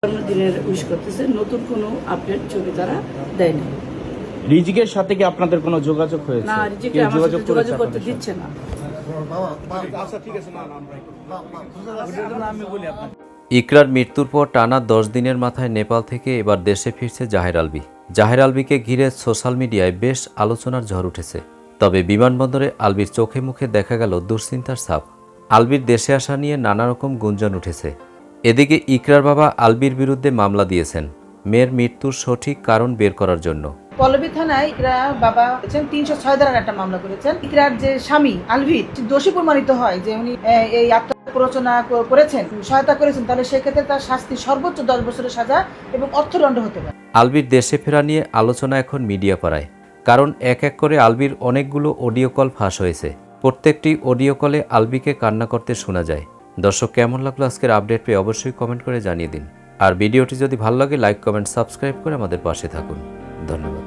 জন্মদিনের উইশ করতেছে, নতুন কোনো আপডেট ছবি তারা দেয় না। রিজিকের সাথে কি আপনাদের কোনো যোগাযোগ হয়েছে? না, রিজিকে কেউ আমার সাথে যোগাযোগ করতে আপনাদের দিচ্ছে না। ইকরার মৃত্যুর পর টানা 10 দিনের মাথায় নেপাল থেকে এবার দেশে ফিরছে জাহের আলভী। জাহের আলভীকে ঘিরে সোশ্যাল মিডিয়ায় বেশ আলোচনার ঝড় উঠেছে। তবে বিমানবন্দরে আলভীর চোখে মুখে দেখা গেল দুশ্চিন্তার ছাপ। আলভীর দেশে আসা নিয়ে নানা রকম গুঞ্জন উঠেছে। এদিকে ইকরার বাবা আলভীর বিরুদ্ধে মামলা দিয়েছেন মেয়ের মৃত্যুর সঠিক কারণ বের করার জন্য। পল্লবী থানায় ইকরা বাবা 306 ধারার একটা মামলা করেছেন। ইকরার যে স্বামী আলভীর দোষী প্রমাণিত হয় যে উনি এই আত্মপ্ররোচনা করেছেন, সহায়তা করেছেন, তাহলে সেক্ষেত্রে তার শাস্তি সর্বোচ্চ 10 বছরের সাজা এবং অর্থদণ্ড হতে পারে। আলভীর দেশে ফেরা নিয়ে আলোচনা এখন মিডিয়া পাড়ায়, কারণ এক এক করে আলভীর অনেকগুলো অডিও কল ফাঁস হয়েছে। প্রত্যেকটি অডিও কলে আলভীকে কান্না করতে শোনা যায়। দর্শক, কেমন লাগলো আজকের আপডেট পেয়ে অবশ্যই কমেন্ট করে জানিয়ে দিন। আর ভিডিওটি যদি ভালো লাগে লাইক, কমেন্ট, সাবস্ক্রাইব করে আমাদের পাশে থাকুন। ধন্যবাদ।